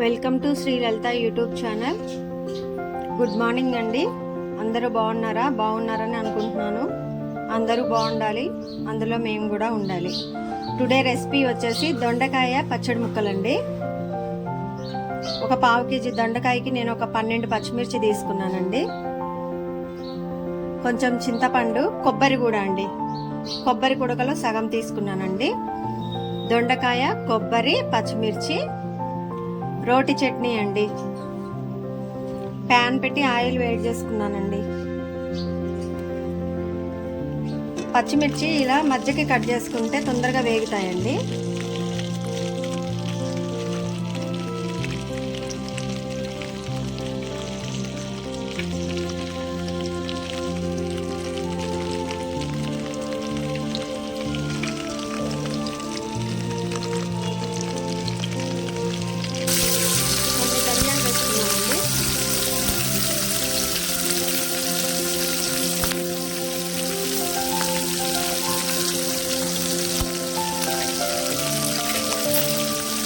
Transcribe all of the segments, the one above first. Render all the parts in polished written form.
Welcome to Sri Lalitha YouTube channel. Good morning అండి. అందరూ బాగున్నారని అనుకుంటున్నాను. అందరూ బాగుండాలి, అందులో మేము కూడా ఉండాలి. టుడే రెసిపీ వచ్చేసి దొండకాయ పచ్చడి ముక్కలండి. ఒక పావు కేజీ దొండకాయకి నేను ఒక 12 పచ్చిమిర్చి తీసుకున్నానండి. కొంచెం చింతపండు, కొబ్బరి కూడా అండి, కొబ్బరి కుడకలో సగం తీసుకున్నానండి. దొండకాయ, కొబ్బరి, పచ్చిమిర్చి, రోటి చట్నీ అండి. ప్యాన్ పెట్టి ఆయిల్ వేడి చేసుకున్నానండి. పచ్చిమిర్చి ఇలా మధ్యకి కట్ చేసుకుంటే తొందరగా వేగుతాయండి.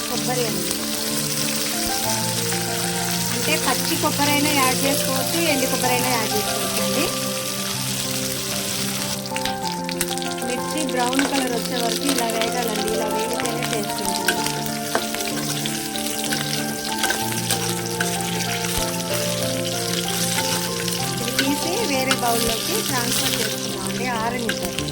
కొబ్బరి అండి, అంటే పచ్చి కొబ్బరి అయినా యాడ్ చేసుకోవచ్చు, ఎండి కొబ్బరి అయినా యాడ్ చేసుకోవచ్చు అండి. మిర్చి బ్రౌన్ కలర్ వచ్చే వరకు ఇలా వేగాలండి. ఇలా వేగితేనే టేస్ట్ ఉంటుంది. ఇది తీసి వేరే బౌల్లోకి ట్రాన్స్ఫర్ చేసుకున్నాం అండి. ఆరనివ్వండి.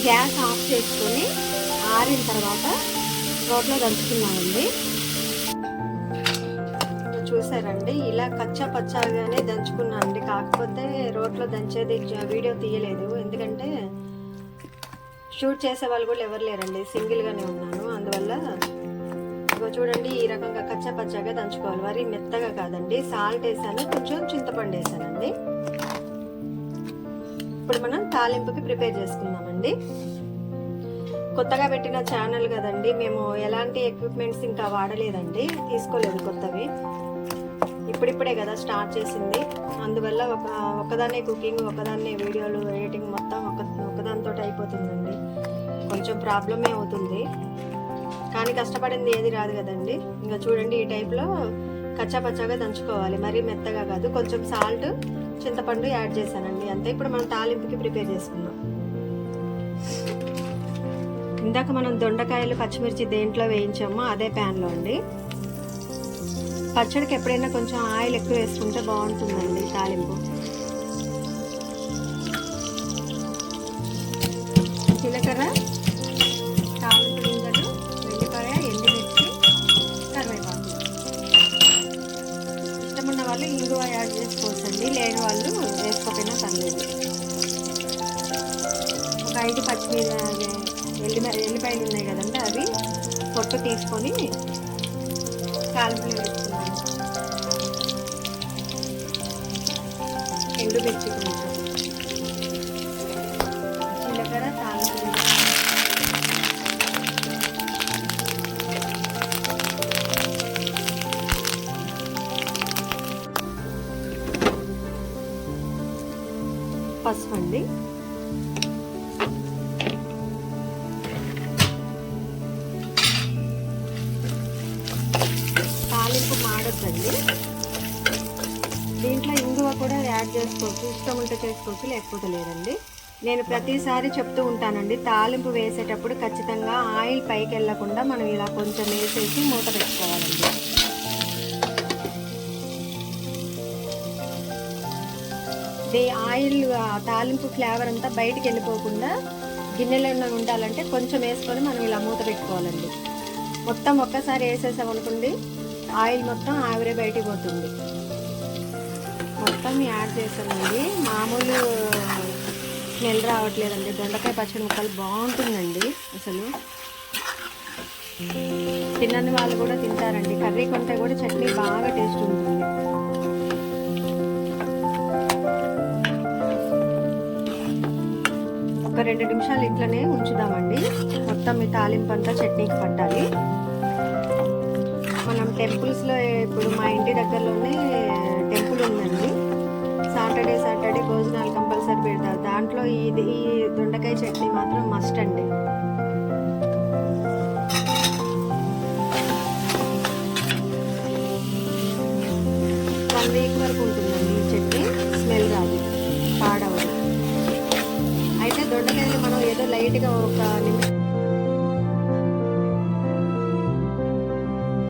గ్యాస్ ఆఫ్ చేసుకొని ఆరిన తర్వాత రోట్లో దంచుకున్నామండి. చూసారండి, ఇలా కచ్చా పచ్చాగానే దంచుకున్నానండి. కాకపోతే రోట్లో దంచేది వీడియో తీయలేదు, ఎందుకంటే షూట్ చేసే వాళ్ళు కూడా ఎవరు లేరండి, సింగిల్గానే ఉన్నాను. అందువల్ల చూడండి, ఈ రకంగా కచ్చా పచ్చాగా దంచుకోవాలి. మరి మెత్తగా కాదండి. సాల్ట్ వేసాను, కొంచెం చింతపండు వేసానండి. ఇప్పుడు మనం తాలింపుకి ప్రిపేర్ చేసుకుందామండి. కొత్తగా పెట్టిన ఛానల్ కదండి, మేము ఎలాంటి ఎక్విప్మెంట్స్ ఇంకా వాడలేదండి, తీసుకోలేదు కొత్తవి. ఇప్పుడిప్పుడే కదా స్టార్ట్ చేసింది. అందువల్ల ఒకదాన్నే కుకింగ్, ఒకదాన్నే వీడియోలు ఎడిటింగ్ మొత్తం ఒకదానితో అయిపోతుందండి. కొంచెం ప్రాబ్లమే అవుతుంది, కానీ కష్టపడింది ఏది రాదు కదండి. ఇంకా చూడండి, ఈ టైప్లో కచ్చా పచ్చాగా దంచుకోవాలి. మరీ మెత్తగా కాదు. కొంచెం సాల్ట్, చింతపండు యాడ్ చేశానండి, అంతే. ఇప్పుడు మనం తాలింపుకి ప్రిపేర్ చేసుకుందాం. ఇందాక మనం దొండకాయలు, పచ్చిమిర్చి దేంట్లో వేయించామో అదే ప్యాన్లో అండి. పచ్చడికి ఎప్పుడైనా కొంచెం ఆయిల్ ఎక్కువ వేసుకుంటే బాగుంటుందండి తాలింపు. జీలకర్ర, తాలింపు గింజలు, వెల్లిపాయ, ఎండుమిర్చి, కరివేపాకు. ఇష్టమున్న వాళ్ళు ఇంగువ యాడ్ చేసుకోవచ్చండి, లేని వాళ్ళు వేసుకోకపోయినా పర్లేదు. ఒక 5 ఎల్లిపాయలు ఉన్నాయి కదండి, అవి పొట్టు తీసుకొని తాలింపులో వేసుకున్నాను. ఎండుమిర్చి కొంచెం, జీలకర్ర, తాలింపు, పసుపు అండి. తాలింపు మాడొద్దండి. దీంట్లో ఇంగువ కూడా యాడ్ చేసుకోవచ్చు, ఇష్టం ఉంటే చేసుకోవచ్చు, లేకపోతే లేదండి. నేను ప్రతిసారి చెప్తూ ఉంటానండి, తాలింపు వేసేటప్పుడు ఖచ్చితంగా ఆయిల్ పైకి వెళ్ళకుండా మనం ఇలా కొంచెం వేసేసి మూత పెట్టుకోవాలండి. ఈ ఆయిల్ తాలింపు ఫ్లేవర్ అంతా బయటికి వెళ్ళిపోకుండా గిన్నెలో ఉండాలంటే కొంచెం వేసుకొని మనం ఇలా మూత పెట్టుకోవాలండి. మొత్తం ఒక్కసారి వేసేసామనుకోండి, ఆయిల్ మొత్తం ఆవిరే బయటికి పోతుంది. మొత్తం యాడ్ చేసామండి. మామూలు స్మెల్ రావట్లేదండి. దొండకాయ పచ్చడి ముక్కలు బాగుంటుందండి అసలు. తినని వాళ్ళు కూడా తింటారండి. కర్రీ కొంటే కూడా చట్నీ బాగా టేస్ట్ ఉంటుంది. ఒక 2 నిమిషాలు ఇట్లనే ఉంచుదామండి. మొత్తం ఈ తాలింపు అంతా చట్నీకి పట్టాలి. మనం టెంపుల్స్లో ఇప్పుడు మా ఇంటి దగ్గరలోనే టెంపుల్ ఉందండి. సాటర్డే భోజనాలు కంపల్సరీ పెడతారు. దాంట్లో ఈ దొండకాయ చట్నీ మాత్రం మస్ట్ అండి. 1 వీక్ వరకు ఉంటుందండి ఈ చట్నీ. స్మెల్ రాదు, పాడవదు. అయితే దొండకాయలు మనం ఏదో లైట్గా ఒక